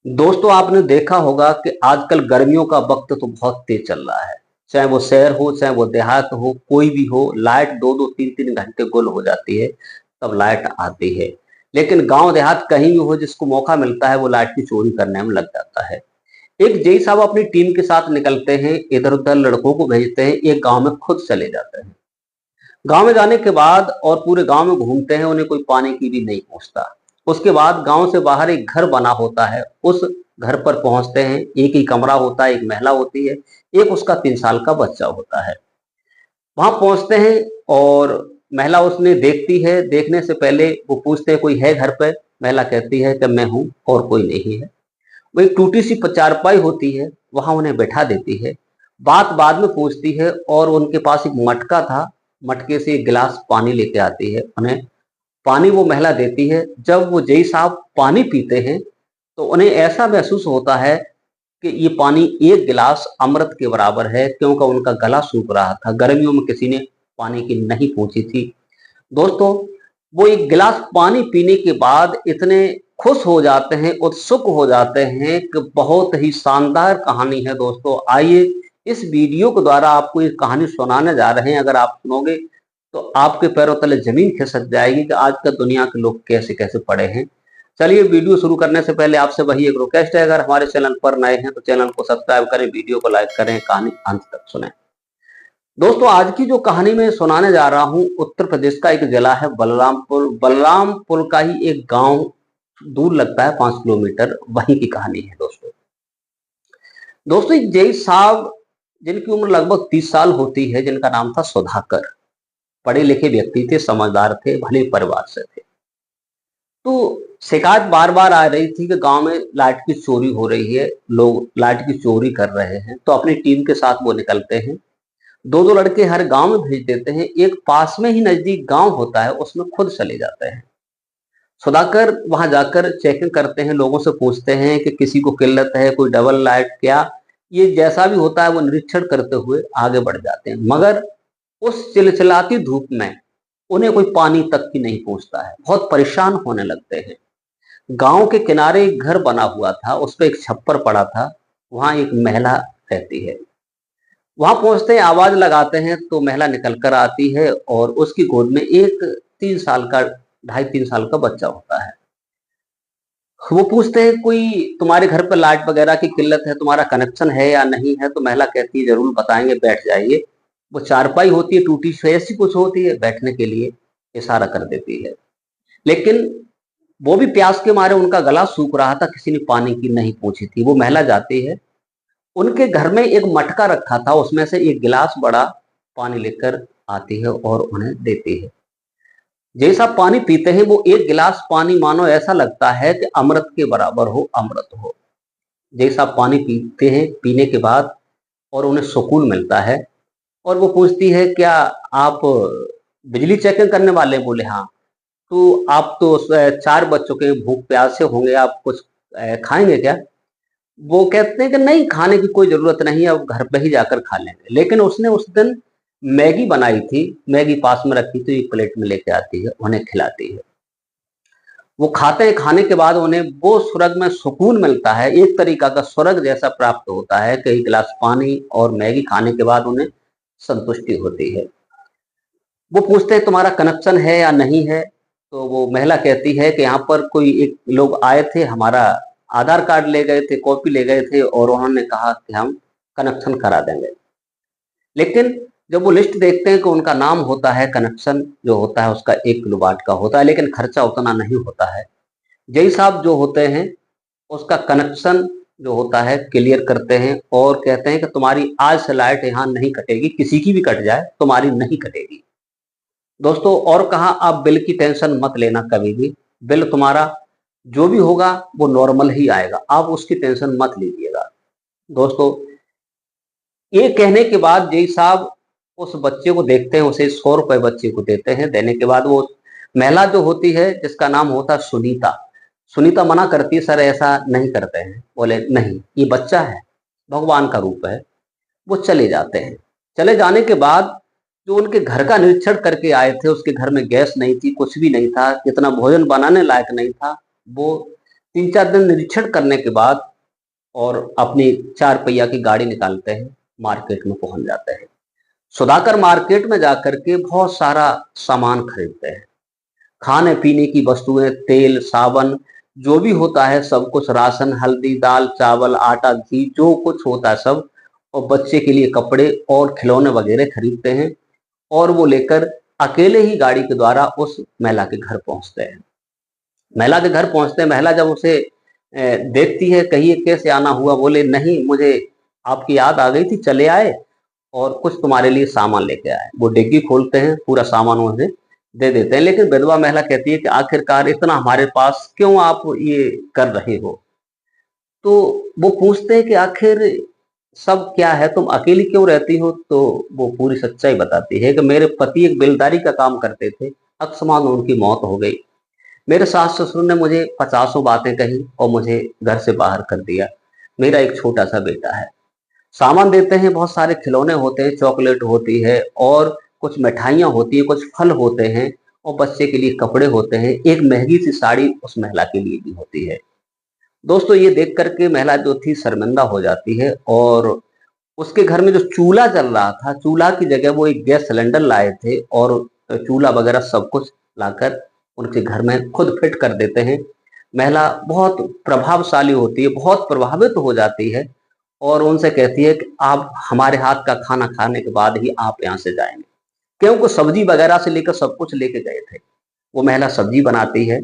दोस्तों आपने देखा होगा कि आजकल गर्मियों का वक्त तो बहुत तेज चल रहा है। चाहे वो शहर हो, चाहे वो देहात हो, कोई भी हो, लाइट 2-2 3-3 घंटे गुल हो जाती है, तब लाइट आती है। लेकिन गांव देहात कहीं भी हो, जिसको मौका मिलता है वो लाइट की चोरी करने में लग जाता है। एक जय साहब अपनी टीम के साथ निकलते हैं, इधर-उधर लड़कों को भेजते हैं, एक गांव में खुद चले जाते हैं। गांव में जाने के बाद और पूरे गांव में घूमते हैं, उन्हें कोई पानी की भी नहीं पूछता। उसके बाद गांव से बाहर एक घर बना होता है, उस घर पर पहुंचते हैं। एक ही कमरा होता है, एक महिला होती है, एक उसका 3 साल का बच्चा होता है। वहां पहुंचते हैं और महिला उसने देखती है। देखने से पहले वो पूछते हैं कोई है घर पे। महिला कहती है कि मैं हूं और कोई नहीं है। वो एक टूटी सी चारपाई होती है, वहां उन्हें बैठा देती है। बात बाद में पूछती है और उनके पास एक मटका था, मटके से एक गिलास पानी लेके आती है। उन्हें पानी वो महिला देती है। जब वो जय साहब पानी पीते हैं तो उन्हें ऐसा महसूस होता है कि ये पानी एक गिलास अमृत के बराबर है, क्योंकि उनका गला सूख रहा था। गर्मियों में किसी ने पानी की नहीं पूछी थी। दोस्तों, वो एक गिलास पानी पीने के बाद इतने खुश हो जाते हैं, उत्सुक हो जाते हैं कि बहुत ही शानदार कहानी है दोस्तों। आइए इस वीडियो के द्वारा आपको ये कहानी सुनाने जा रहे हैं। अगर आप सुनोगे तो आपके पैरों तले जमीन खिसक जाएगी कि आजकल दुनिया के लोग कैसे कैसे पड़े हैं। चलिए वीडियो शुरू करने से पहले आपसे वही एक रिक्वेस्ट है, अगर हमारे चैनल पर नए हैं तो चैनल को सब्सक्राइब करें, वीडियो को लाइक करें, कहानी अंत तक सुनें। दोस्तों, आज की जो कहानी मैं सुनाने जा रहा हूँ, उत्तर प्रदेश का एक जिला है बलरामपुर। बलरामपुर का ही एक गांव दूर लगता है 5 किलोमीटर, वहीं की कहानी है दोस्तों। दोस्तों, एक जय साहब जिनकी उम्र लगभग 30 साल होती है, जिनका नाम था सुधाकर। पढ़े लिखे व्यक्ति थे, समझदार थे, भले परिवार से थे। तो शिकायत बार बार आ रही थी कि गांव में लाइट की चोरी हो रही है, लोग लाइट की चोरी कर रहे हैं। तो अपनी टीम के साथ वो निकलते हैं। दो दो लड़के हर गांव में भेज देते हैं। एक पास में ही नजदीक गांव होता है, उसमें खुद चले जाते हैं। सुधाकर वहां जाकर चेकिंग करते हैं, लोगों से पूछते हैं कि किसी को किल्लत है, कोई डबल लाइट क्या। ये जैसा भी होता है वो निरीक्षण करते हुए आगे बढ़ जाते हैं। मगर उस चिलचिलाती धूप में उन्हें कोई पानी तक की नहीं पूछता है। बहुत परेशान होने लगते हैं। गांव के किनारे एक घर बना हुआ था, उस पर एक छप्पर पड़ा था। वहां एक महिला रहती है। वहां पहुंचते हैं, आवाज लगाते हैं तो महिला निकल कर आती है और उसकी गोद में एक 3 साल का, 2.5-3 साल का बच्चा होता है। वो पूछते हैं कोई तुम्हारे घर पर लाइट वगैरह की किल्लत है, तुम्हारा कनेक्शन है या नहीं है। तो महिला कहती है जरूर बताएंगे, बैठ जाइए। वो चारपाई होती है, टूटी सी ऐसी कुछ होती है, बैठने के लिए इशारा कर देती है। लेकिन वो भी प्यास के मारे, उनका गला सूख रहा था, किसी ने पानी की नहीं पूछी थी। वो महिला जाती है, उनके घर में एक मटका रखा था, उसमें से एक गिलास बड़ा पानी लेकर आती है और उन्हें देती है। जैसा पानी पीते हैं, वो एक गिलास पानी मानो ऐसा लगता है कि अमृत के बराबर हो, अमृत हो। जैसा पानी पीते हैं, पीने के बाद और उन्हें सुकून मिलता है। और वो पूछती है क्या आप बिजली चेकिंग करने वाले हैं? बोले हाँ। तो आप तो 4 बज चुके हैं, भूख प्यास से होंगे, आप कुछ खाएंगे क्या? वो कहते हैं कि नहीं, खाने की कोई जरूरत नहीं है, अब घर पे ही जाकर खा लेंगे। लेकिन उसने उस दिन मैगी बनाई थी, मैगी पास में रखी थी, एक प्लेट में लेके आती है, उन्हें खिलाती है। वो खाते हैं, खाने के बाद उन्हें वो स्वर्ग में सुकून मिलता है, एक तरीका का स्वर्ग जैसा प्राप्त होता है कि एक गिलास पानी और मैगी खाने के बाद उन्हें संतुष्टि होती है। वो पूछते हैं तुम्हारा कनेक्शन है या नहीं है। तो वो महिला कहती है कि यहाँ पर कोई एक लोग आए थे, हमारा आधार कार्ड ले गए थे, कॉपी ले गए थे और उन्होंने कहा कि हम कनेक्शन करा देंगे। लेकिन जब वो लिस्ट देखते हैं कि उनका नाम होता है, कनेक्शन जो होता है उसका 1 किलोवाट का होता है, लेकिन खर्चा उतना नहीं होता है। जय साहब जो होते हैं, उसका कनेक्शन जो होता है क्लियर करते हैं और कहते हैं कि तुम्हारी आज से लाइट यहाँ नहीं कटेगी, किसी की भी कट जाए तुम्हारी नहीं कटेगी। दोस्तों, और कहा आप बिल की टेंशन मत लेना कभी भी। बिल तुम्हारा जो भी होगा वो नॉर्मल ही आएगा, आप उसकी टेंशन मत लीजिएगा। दोस्तों, ये कहने के बाद जय साहब उस बच्चे को देखते हैं, उसे 100 रुपए बच्चे को देते हैं। देने के बाद वो महिला जो होती है, जिसका नाम होता है सुनीता, सुनीता मना करती है, सर ऐसा नहीं करते हैं। बोले नहीं, ये बच्चा है, भगवान का रूप है। वो चले जाते हैं। चले जाने के बाद जो उनके घर का निरीक्षण करके आए थे, उसके घर में गैस नहीं थी, कुछ भी नहीं था, इतना भोजन बनाने लायक नहीं था। वो 3-4 दिन निरीक्षण करने के बाद और अपनी 4 पहिया की गाड़ी निकालते हैं, मार्केट में पहुंच जाते हैं। सुधाकर मार्केट में जाकर के बहुत सारा सामान खरीदते हैं, खाने पीने की वस्तुएं, तेल, साबुन, जो भी होता है सब कुछ, राशन, हल्दी, दाल, चावल, आटा, घी, जो कुछ होता है सब, और बच्चे के लिए कपड़े और खिलौने वगैरह खरीदते हैं। और वो लेकर अकेले ही गाड़ी के द्वारा उस महिला के घर पहुंचते हैं। महिला के घर पहुंचते हैं, महिला जब उसे देखती है, कहिए कैसे आना हुआ, बोले नहीं, मुझे आपकी याद आ गई थी, चले आए और कुछ तुम्हारे लिए सामान लेके आए। वो डिग्गी खोलते हैं, पूरा सामान उसे दे देते हैं। लेकिन विधवा महिला कहती है कि आखिरकार इतना हमारे पास क्यों आप ये कर रहे हो? तो वो पूछते हैं कि आखिर सब क्या है, तुम अकेली क्यों रहती हो? तो वो पूरी सच्चाई बताती है कि मेरे पति एक बेलदारी का काम करते थे, अकस्मात उनकी मौत हो गई। मेरे सास ससुर ने मुझे पचासों बातें कही और मुझे घर से बाहर कर दिया। मेरा एक छोटा सा बेटा है। सामान देते हैं, बहुत सारे खिलौने होते हैं, चॉकलेट होती है और कुछ मिठाइयाँ होती है, कुछ फल होते हैं और बच्चे के लिए कपड़े होते हैं। एक महंगी सी साड़ी उस महिला के लिए भी होती है। दोस्तों, ये देख करके महिला जो थी शर्मिंदा हो जाती है और उसके घर में जो चूल्हा जल रहा था, चूल्हा की जगह वो एक गैस सिलेंडर लाए थे और चूल्हा वगैरह सब कुछ लाकर उनके घर में खुद फिट कर देते हैं। महिला बहुत प्रभावशाली होती है, बहुत प्रभावित हो जाती है और उनसे कहती है कि आप हमारे हाथ का खाना खाने के बाद ही आप यहाँ से जाएंगे, क्योंकि सब्जी वगैरह से लेकर सब कुछ लेके गए थे। वो महिला सब्जी बनाती है,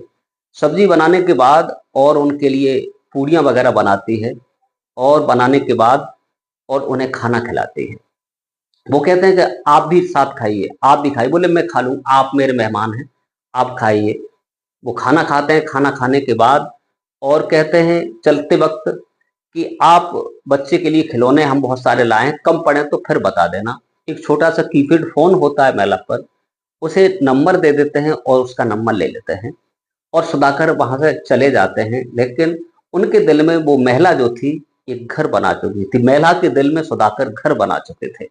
सब्जी बनाने के बाद और उनके लिए पूड़ियाँ वगैरह बनाती है और बनाने के बाद और उन्हें खाना खिलाती है। वो कहते हैं कि आप भी साथ खाइए, आप भी खाइए। बोले मैं खा लूँ, आप मेरे मेहमान हैं, आप खाइए। वो खाना खाते हैं, खाना खाने के बाद और कहते हैं चलते वक्त कि आप बच्चे के लिए खिलौने हम बहुत सारे लाए हैं, कम पड़े तो फिर बता देना। एक छोटा सा कीपैड फोन होता है महिला पर, उसे नंबर दे देते हैं और उसका नंबर ले लेते हैं और सुधाकर वहां से चले जाते हैं। लेकिन उनके दिल में वो महिला जो थी एक घर बना चुकी थी, महिला के दिल में सुधाकर घर बना चुके थे।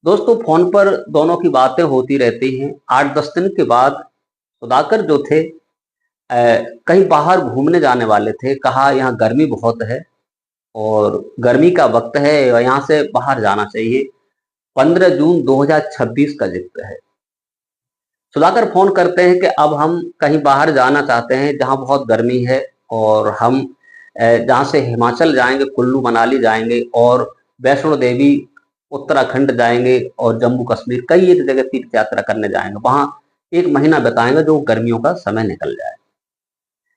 दोस्तों, फोन पर दोनों की बातें होती रहती हैं। 8-10 दिन के बाद सुधाकर जो थे कहीं बाहर घूमने जाने वाले थे। कहा यहाँ गर्मी बहुत है और गर्मी का वक्त है और यहाँ से बाहर जाना चाहिए। 15 जून 2026 का जिक्र है। सुधाकर फोन करते हैं कि अब हम कहीं बाहर जाना चाहते हैं जहाँ बहुत गर्मी है और हम जहाँ से हिमाचल जाएंगे, कुल्लू मनाली जाएंगे और वैष्णो देवी उत्तराखंड जाएंगे और जम्मू कश्मीर, कई एक जगह तीर्थ यात्रा करने जाएंगे। वहाँ 1 महीना बिताएंगे, जो गर्मियों का समय निकल जाए।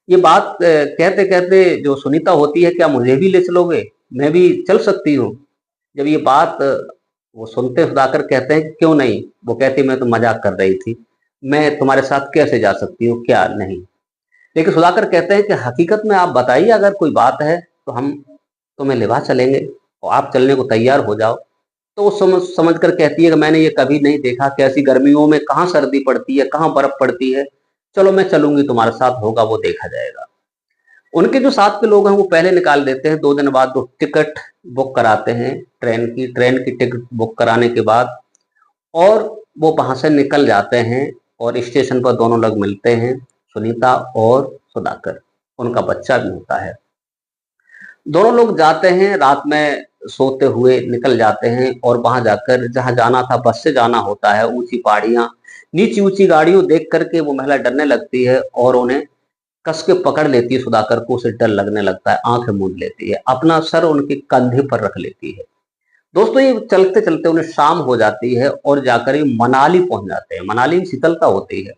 ये बात कहते कहते जो सुनीता होती है, क्या मुझे भी ले चलोगे, मैं भी चल सकती हूँ? जब ये बात वो सुनते सुधाकर कहते हैं कि क्यों नहीं। वो कहती मैं तो मजाक कर रही थी, मैं तुम्हारे साथ कैसे जा सकती हूँ, क्या नहीं। लेकिन सुधाकर कहते हैं कि हकीकत में आप बताइए, अगर कोई बात है तो हम तुम्हें लेवा चलेंगे और आप चलने को तैयार हो जाओ। तो वो समझ कर कहती है कि मैंने ये कभी नहीं देखा कि ऐसी गर्मियों में कहाँ सर्दी पड़ती है, कहाँ बर्फ पड़ती है। चलो मैं चलूंगी तुम्हारे साथ, होगा वो देखा जाएगा। उनके जो साथ के लोग हैं वो पहले निकाल देते हैं। 2 दिन बाद वो टिकट बुक कराते हैं, ट्रेन की टिकट बुक कराने के बाद और वो वहां से निकल जाते हैं और स्टेशन पर दोनों लोग मिलते हैं, सुनीता और सुधाकर। उनका बच्चा भी होता है। दोनों लोग जाते हैं, रात में सोते हुए निकल जाते हैं और वहां जाकर जहां जाना था, बस से जाना होता है, ऊंची पहाड़ियां, नीची ऊंची गाड़ियों देख करके वो महिला डरने लगती है और उन्हें कस के पकड़ लेती है। सुधाकर को उसे डर लगने लगता है, आंखें मूंद लेती है, अपना सर उनके कंधे पर रख लेती है। दोस्तों, ये चलते चलते उन्हें शाम हो जाती है और जाकर ये मनाली पहुंच जाते हैं। मनाली में शीतलता होती है।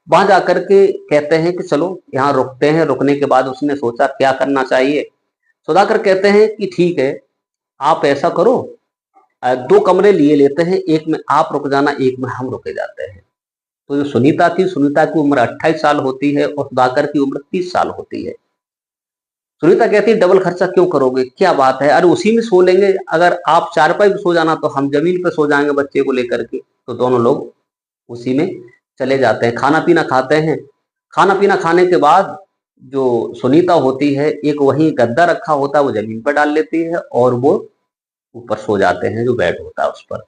वहां जाकर के कहते हैं कि चलो यहाँ रुकते हैं। रुकने के बाद उसने सोचा क्या करना चाहिए। सुधाकर कहते हैं कि ठीक है, आप ऐसा करो, 2 कमरे लिए लेते हैं, एक में आप रुक जाना, एक में हम रुके जाते हैं। तो जो सुनीता थी, सुनीता की उम्र 28 साल होती है और सुधाकर की उम्र 30 साल होती है। सुनीता कहती है डबल खर्चा क्यों करोगे, क्या बात है, अरे उसी में सो लेंगे, अगर आप चारपाई पे सो जाना तो हम जमीन पे सो जाएंगे बच्चे को लेकर के। तो दोनों लोग उसी में चले जाते हैं, खाना पीना खाते हैं। खाना पीना खाने के बाद जो सुनीता होती है, एक वहीं गद्दा रखा होता है, वो जमीन पर डाल लेती है और वो ऊपर सो जाते हैं, जो बेड होता है उस पर।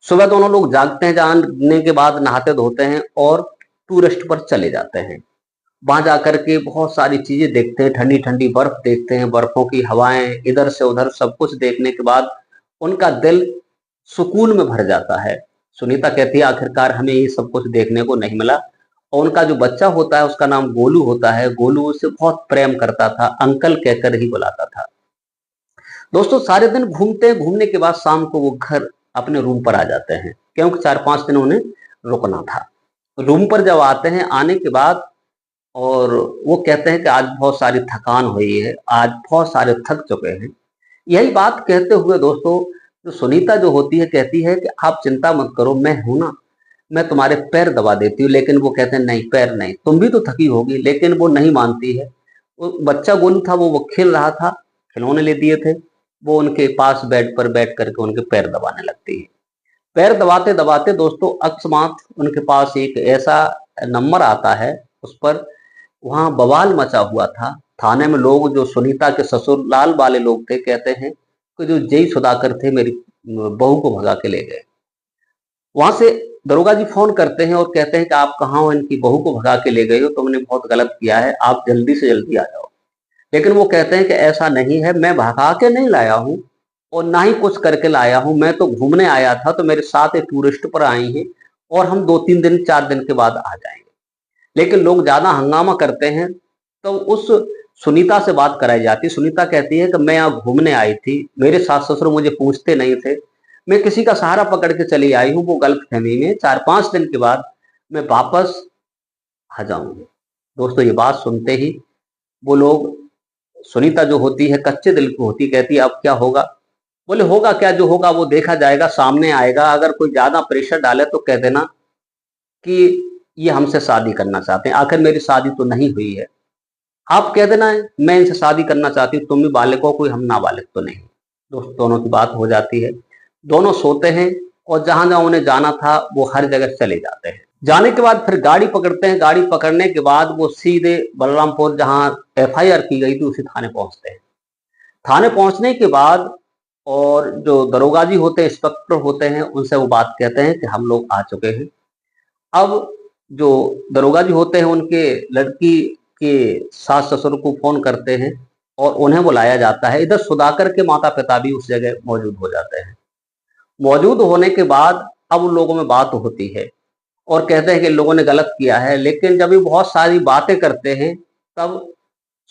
सुबह दोनों लोग जागते हैं, जागने के बाद नहाते धोते हैं और टूरिस्ट पर चले जाते हैं। वहां जाकर के बहुत सारी चीजें देखते हैं, ठंडी ठंडी बर्फ देखते हैं, बर्फों की हवाएं, इधर से उधर सब कुछ देखने के बाद उनका दिल सुकून में भर जाता है। सुनीता कहती है आखिरकार हमें ये सब कुछ देखने को नहीं मिला। और उनका जो बच्चा होता है उसका नाम गोलू होता है, गोलू उससे बहुत प्रेम करता था, अंकल कहकर ही बुलाता था। दोस्तों सारे दिन घूमते हैं, घूमने के बाद शाम को वो घर अपने रूम पर आ जाते हैं, क्योंकि 4-5 दिन उन्हें रुकना था। रूम पर जब आते हैं, आने के बाद और वो कहते हैं कि आज बहुत सारी थकान हुई है, आज बहुत सारे थक चुके हैं। यही बात कहते हुए दोस्तों जो सुनीता जो होती है कहती है कि आप चिंता मत करो, मैं हूं ना, मैं तुम्हारे पैर दबा देती हूँ। लेकिन वो कहते हैं नहीं, पैर नहीं, तुम भी तो थकी होगी। लेकिन वो नहीं मानती है। वो बच्चा गोलू था, वो खेल रहा था, खिलौने ले दिए थे, वो उनके पास बेड पर बैठ करके उनके पैर दबाने लगती है। पैर दबाते दबाते दोस्तों अकस्मात उनके पास एक ऐसा नंबर आता है, उस पर वहां बवाल मचा हुआ था। थाने में लोग जो सुनीता के ससुराल वाले लोग थे कहते हैं कि जो जय सुधाकर थे मेरी बहू को भगा के ले गए। वहां से दरोगा जी फोन करते हैं और कहते हैं कि आप कहाँ हो, इनकी बहू को भगा के ले गए हो, तुमने बहुत गलत किया है, आप जल्दी से जल्दी आ जाओ। लेकिन वो कहते हैं कि ऐसा नहीं है, मैं भगा के नहीं लाया हूँ और ना ही कुछ करके लाया हूँ, मैं तो घूमने आया था, तो मेरे साथ एक टूरिस्ट पर आई हैं और हम 2-3 दिन 4 दिन के बाद आ जाएंगे। लेकिन लोग ज्यादा हंगामा करते हैं तो उस सुनीता से बात कराई जाती है। सुनीता कहती है कि मैं यहाँ घूमने आई थी, मेरे सास ससुर मुझे पूछते नहीं थे, मैं किसी का सहारा पकड़ के चली आई हूँ, वो गलत फहमी में 4-5 दिन के बाद मैं वापस आ जाऊंगी। दोस्तों ये बात सुनते ही वो लोग, सुनीता जो होती है कच्चे दिल की होती, कहती है अब क्या होगा। बोले होगा क्या, जो होगा वो देखा जाएगा, सामने आएगा। अगर कोई ज्यादा प्रेशर डाले तो कह देना कि ये हमसे शादी करना चाहते हैं, आखिर मेरी शादी तो नहीं हुई है। आप कह देना है मैं इनसे शादी करना चाहती हूँ, तुम भी बालिक हो, कोई हम नाबालिग तो नहीं। दोस्त दोनों की बात हो जाती है, दोनों सोते हैं और जहां जहां उन्हें जाना था वो हर जगह चले जाते हैं। जाने के बाद फिर गाड़ी पकड़ते हैं, गाड़ी पकड़ने के बाद वो सीधे बलरामपुर जहां एफआईआर की गई थी उसी थाने पहुंचते हैं। थाने पहुंचने के बाद और जो दरोगा जी होते हैं, इंस्पेक्टर होते हैं, उनसे वो बात कहते हैं कि हम लोग आ चुके हैं। अब जो दरोगा जी होते हैं उनके लड़की के सास ससुर को फोन करते हैं और उन्हें बुलाया जाता है। इधर सुधाकर के माता पिता भी उस जगह मौजूद हो जाते हैं। मौजूद होने के बाद अब उन लोगों में बात होती है और कहते हैं कि इन लोगों ने गलत किया है। लेकिन जब ये बहुत सारी बातें करते हैं तब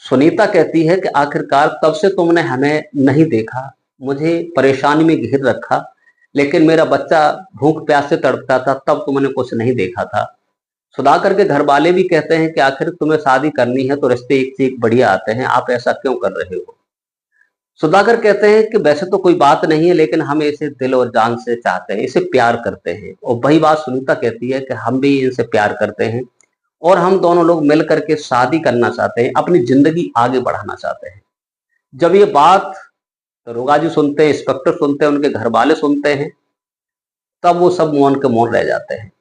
सुनीता कहती है कि आखिरकार तब से तुमने हमें नहीं देखा, मुझे परेशानी में घेर रखा, लेकिन मेरा बच्चा भूख प्यास से तड़पता था, तब तुमने कुछ नहीं देखा था। सुधाकर के घर वाले भी कहते हैं कि आखिर तुम्हें शादी करनी है तो रिश्ते एक से एक बढ़िया आते हैं, आप ऐसा क्यों कर रहे हो। सुधाकर कहते हैं कि वैसे तो कोई बात नहीं है, लेकिन हम इसे दिल और जान से चाहते हैं, इसे प्यार करते हैं। और वही बात सुनीता कहती है कि हम भी इनसे प्यार करते हैं और हम दोनों लोग मिल करके शादी करना चाहते हैं, अपनी जिंदगी आगे बढ़ाना चाहते हैं। जब ये बात दरोगा जी सुनते हैं, इंस्पेक्टर सुनते हैं, उनके घर वाले सुनते हैं, तब वो सब मौन के मौन रह जाते हैं।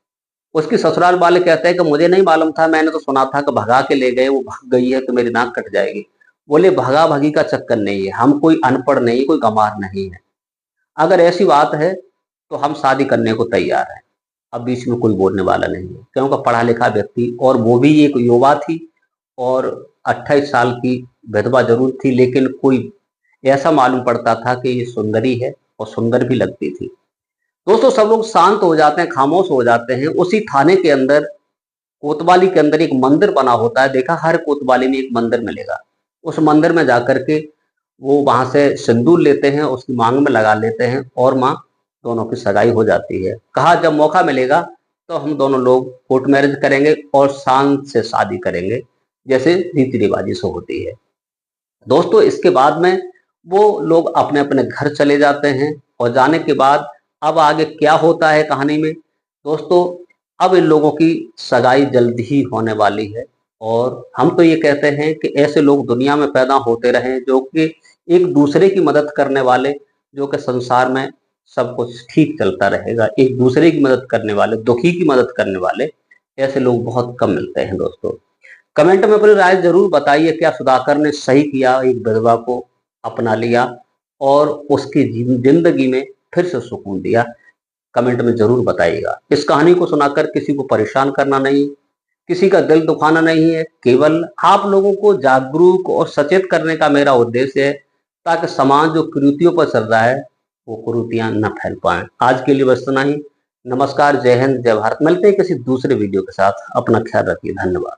उसकी ससुराल वाले कहते हैं कि मुझे नहीं मालूम था, मैंने तो सुना था कि भगा के ले गए, वो भाग गई है तो मेरी नाक कट जाएगी। बोले भगा भगी का चक्कर नहीं है, हम कोई अनपढ़ नहीं, कोई गंवार नहीं है। अगर ऐसी बात है तो हम शादी करने को तैयार हैं। अब बीच में कोई बोलने वाला नहीं है, क्योंकि पढ़ा लिखा व्यक्ति, और वो भी एक युवा थी और 28 साल की विधवा जरूर थी, लेकिन कोई ऐसा मालूम पड़ता था कि ये सुंदरी है और सुंदर भी लगती थी। दोस्तों सब लोग शांत हो जाते हैं, खामोश हो जाते हैं। उसी थाने के अंदर, कोतवाली के अंदर एक मंदिर बना होता है, देखा हर कोतवाली में एक मंदिर मिलेगा। उस मंदिर में जाकर के वो वहां से सिंदूर लेते हैं, उसकी मांग में लगा लेते हैं और माँ दोनों की सगाई हो जाती है। कहा जब मौका मिलेगा तो हम दोनों लोग कोर्ट मैरिज करेंगे और शान से शादी करेंगे, जैसे रीति रिवाजी से होती है। दोस्तों इसके बाद में वो लोग अपने अपने घर चले जाते हैं और जाने के बाद अब आगे क्या होता है कहानी में दोस्तों, अब इन लोगों की सगाई जल्द ही होने वाली है। और हम तो ये कहते हैं कि ऐसे लोग दुनिया में पैदा होते रहें जो कि एक दूसरे की मदद करने वाले, जो कि संसार में सब कुछ ठीक चलता रहेगा। एक दूसरे की मदद करने वाले, दुखी की मदद करने वाले, ऐसे लोग बहुत कम मिलते हैं दोस्तों। कमेंट में अपनी राय जरूर बताइए, क्या सुधाकर ने सही किया, एक विधवा को अपना लिया और उसकी जिंदगी में फिर से सुकून दिया। कमेंट में जरूर बताइएगा। इस कहानी को सुनाकर किसी को परेशान करना नहीं, किसी का दिल दुखाना नहीं है, केवल आप लोगों को जागरूक और सचेत करने का मेरा उद्देश्य है, ताकि समाज जो कुरीतियों पर चल रहा है वो कुरीतियां न फैल पाएं। आज के लिए बस इतना ही। नमस्कार, जय हिंद, जय भारत। मिलते हैं किसी दूसरे वीडियो के साथ। अपना ख्याल रखिए। धन्यवाद।